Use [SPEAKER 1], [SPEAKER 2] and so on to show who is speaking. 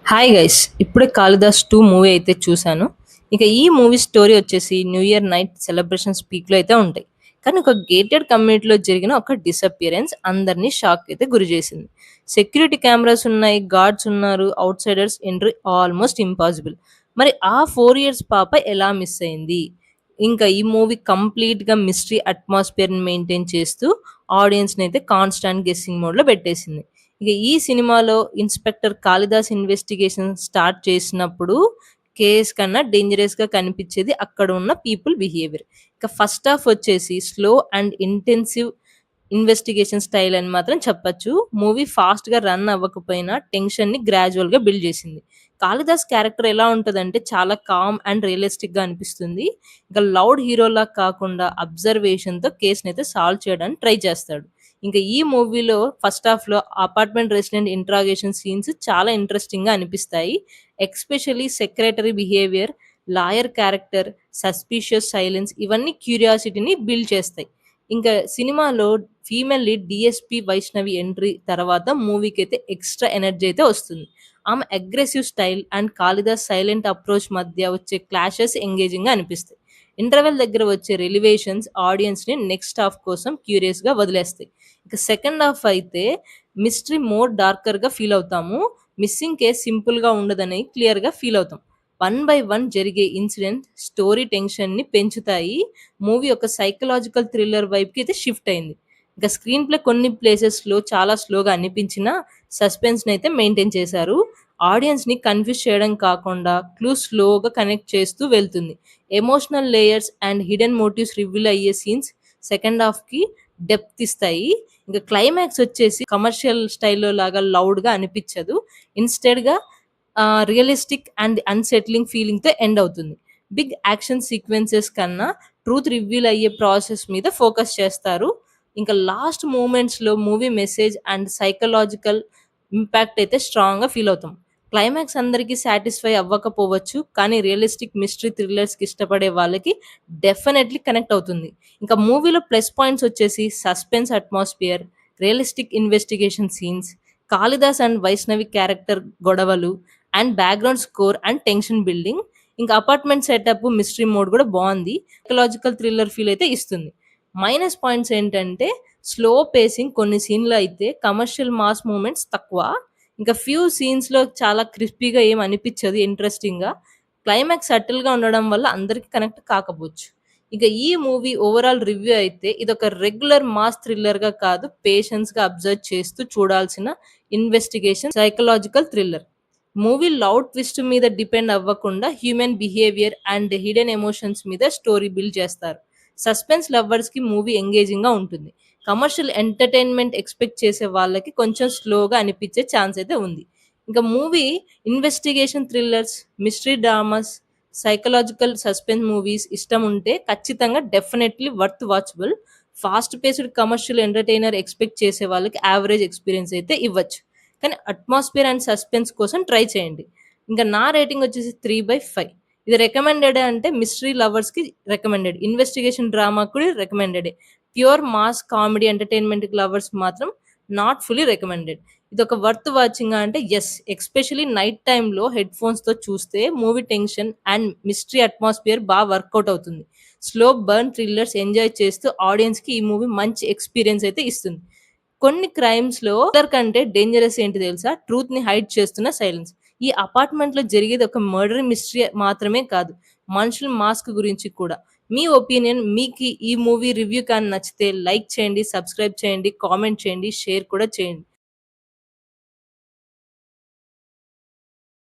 [SPEAKER 1] Hi guys! ఇప్పుడే 'Kalidas 2' movie అయితే చూసాను. ఇక ఈ మూవీ స్టోరీ వచ్చేసి న్యూ ఇయర్ నైట్ సెలబ్రేషన్స్ పీక్‌లో అయితే ఉంటాయి. కానీ ఒక గేటెడ్ కమ్యూనిటీలో జరిగిన ఒక డిసప్పియరెన్స్ అందరిని షాక్‌కి అయితే గురిచేసింది. సెక్యూరిటీ కెమెరాస్ ఉన్నాయి, గార్డ్స్ ఉన్నారు, ఔట్‌సైడర్స్ ఎంట్రీ ఆల్‌మోస్ట్ ఇంపాసిబుల్. మరి ఆ 4 ఇయర్స్ పాప ఎలా మిస్ అయింది? ఇంకా ఈ మూవీ కంప్లీట్‌గా మిస్టరీ అట్మాస్ఫియర్‌ని మెయింటైన్ చేస్తూ ఆడియన్స్‌నైతే కాన్స్టాంట్ గెస్సింగ్ మోడ్‌లో పెట్టేసింది. ఇక ఈ సినిమాలో ఇన్స్‌పెక్టర్ కాళిదాస్ ఇన్వెస్టిగేషన్ స్టార్ట్ చేసినప్పుడు కేస్ కన్నా డేంజరస్‌గా కనిపించేది అక్కడ ఉన్న పీపుల్ బిహేవియర్. ఇక ఫస్ట్ హాఫ్ వచ్చేసి slow and intensive investigation style అని మాత్రం చెప్పొచ్చు. మూవీ ఫాస్ట్‌గా రన్ అవ్వకపోయినా టెన్షన్‌ని గ్రాడ్యుయల్‌గా బిల్డ్ చేసింది. కాళిదాస్ క్యారెక్టర్ ఎలా ఉంటదంటే చాలా కామ్ అండ్ రియలిస్టిక్‌గా అనిపిస్తుంది. ఇక లౌడ్ హీరోలా కాకుండా అబ్జర్వేషన్‌తో కేస్‌నైతే సాల్వ్ చేయడానికి ట్రై చేస్తాడు. ఇంకా ఈ మూవీలో ఫస్ట్ హాఫ్‌లో అపార్ట్మెంట్ రెసిడెంట్ ఇంట్రాగేషన్ సీన్స్ చాలా ఇంట్రెస్టింగ్‌గా అనిపిస్తాయి. Especially secretary behaviour, lawyer character, suspicious silence ఇవన్నీ క్యూరియాసిటీని బిల్డ్ చేస్తాయి. ఇంకా సినిమాలో female lead DSP Vaishnavi entry తర్వాత మూవీకైతే ఎక్స్‌ట్రా ఎనర్జీ అయితే వస్తుంది. ఆమె aggressive style and Kalidas silent approach మధ్య వచ్చే క్లాషెస్ ఎంగేజింగ్‌గా అనిపిస్తాయి. ఇంటర్వెల్ దగ్గర వచ్చే రిలివేషన్స్ ఆడియన్స్‌ని నెక్స్ట్ హాఫ్ కోసం క్యూరియస్‌గా వదిలేస్తాయి. ఇక సెకండ్ హాఫ్ అయితే మిస్టరీ మోర్ డార్కర్‌గా ఫీల్ అవుతాము. మిస్సింగ్ కేస్ సింపుల్‌గా ఉండదని క్లియర్‌గా ఫీల్ అవుతాం. వన్ బై వన్ జరిగే ఇన్సిడెంట్ స్టోరీ టెన్షన్‌ని పెంచుతాయి. మూవీ ఒక సైకలాజికల్ థ్రిల్లర్ వైపుకి అయితే షిఫ్ట్ అయింది. ఇంకా స్క్రీన్ ప్లే కొన్ని ప్లేసెస్‌లో చాలా స్లోగా అనిపించినా సస్పెన్స్‌ని అయితే మెయింటైన్ చేశారు. ఆడియన్స్‌ని కన్‌ఫ్యూజ్ చేయడం కాకుండా క్లూస్ స్లోగా కనెక్ట్ చేస్తూ వెళ్తుంది. Emotional layers and hidden motives reveal అయ్యే సీన్స్ సెకండ్ హాఫ్‌కి డెప్త్ ఇస్తాయి. ఇంకా క్లైమాక్స్ వచ్చేసి కమర్షియల్ స్టైల్‌లో లాగా లౌడ్‌గా అనిపించదు. ఇన్‌స్టెడ్‌గా రియలిస్టిక్ అండ్ అన్‌సెట్లింగ్ ఫీలింగ్‌తో ఎండ్ అవుతుంది. బిగ్ యాక్షన్ సీక్వెన్సెస్ కన్నా ట్రూత్ రివీల్ అయ్యే ప్రాసెస్ మీద ఫోకస్ చేస్తారు. ఇంకా లాస్ట్ మూమెంట్స్‌లో movie message and psychological impact అయితే స్ట్రాంగ్‌గా ఫీల్ అవుతాం. క్లైమాక్స్ అందరికి సాటిస్ఫై అవ్వకపోవచ్చు. కానీ రియలిస్టిక్ మిస్టరీ థ్రిల్లర్స్‌కి ఇష్టపడే వాళ్ళకి డెఫినైట్‌లీ కనెక్ట్ అవుతుంది. ఇంకా మూవీలో ప్లస్ పాయింట్స్ వచ్చేసి suspense atmosphere, realistic investigation scenes, Kalidas and Vaishnavi character గొడవలు and background score and tension building. ఇంకా అపార్ట్మెంట్ సెటప్, మిస్టరీ మోడ్ కూడా బావుంది. సైకలాజికల్ థ్రిల్లర్ ఫీల్ అయితే ఇస్తుంది. మైనస్ పాయింట్స్ ఏంటంటే స్లో పేసింగ్ కొన్ని సీన్‌లో అయితే కమర్షియల్ మాస్ మూవ్‌మెంట్స్ తక్కువ. ఇంకా ఫ్యూ సీన్స్‌లో చాలా క్రిస్పీగా ఏమి అనిపిచ్చదు ఇంట్రెస్టింగ్‌గా. క్లైమాక్స్ సటిల్‌గా ఉండడం వల్ల అందరికి కనెక్ట్ కాకపోవచ్చు. ఇక ఈ మూవీ ఓవరాల్ రివ్యూ అయితే ఇదొక రెగ్యులర్ మాస్ థ్రిల్లర్‌గా కాదు, పేషెన్స్‌గా అబ్జర్వ్ చేస్తూ చూడాల్సిన investigation psychological thriller. Movie loud twist మీద డిపెండ్ అవ్వకుండా human behaviour and hidden emotions మీద స్టోరీ బిల్డ్ చేస్తారు. సస్పెన్స్ లవర్స్‌కి మూవీ ఎంగేజింగ్‌గా ఉంటుంది. కమర్షియల్ ఎంటర్‌టైన్‌మెంట్ ఎక్స్‌పెక్ట్ చేసే వాళ్ళకి కొంచెం స్లోగా అనిపించే ఛాన్స్ అయితే ఉంది. ఇంకా movie investigation thrillers, mystery dramas, psychological suspense movies ఇష్టం ఉంటే ఖచ్చితంగా definitely worth watchable. Fast paced commercial entertainer expect చేసే వాళ్ళకి యావరేజ్ ఎక్స్‌పీరియన్స్ అయితే ఇవ్వచ్చు. కానీ అట్మాస్ఫియర్ అండ్ సస్పెన్స్ కోసం ట్రై చేయండి. ఇంకా నా రేటింగ్ వచ్చేసి 3/5. ఇది రికమెండెడే అంటే మిస్టరీ లవర్స్‌కి రికమెండెడ్. ఇన్వెస్టిగేషన్ డ్రామా కూడా రికమెండెడే. Pure mass comedy entertainment lovers మాత్రం నాట్ ఫుల్లీ రికమెండెడ్. ఇదొక వర్త్ వాచింగా అంటే యెస్. ఎస్పెషల్లీ నైట్ టైమ్‌లో హెడ్‌ఫోన్స్‌తో చూస్తే movie tension and mystery atmosphere work out అవుతుంది. స్లో బర్న్ థ్రిల్లర్స్ ఎంజాయ్ చేస్తూ ఆడియన్స్‌కి ఈ మూవీ మంచి ఎక్స్‌పీరియన్స్ అయితే ఇస్తుంది. కొన్ని క్రైమ్స్‌లో థ్రిల్లర్ కంటే డేంజరస్ ఏంటి తెలుసా? ట్రూత్‌ని హైడ్ చేస్తున్న సైలెన్స్. ఈ అపార్ట్మెంట్‌లో జరిగేది ఒక మర్డర్ మిస్టరీ మాత్రమే కాదు. మనుషుల మాస్క్ గురించి కూడా. మీ ఒపీనియన్ మీకి ఈ మూవీ రివ్యూ కానీ నచ్చితే లైక్ చేయండి, సబ్స్క్రైబ్ చేయండి, కామెంట్ చేయండి, షేర్ కూడా చేయండి.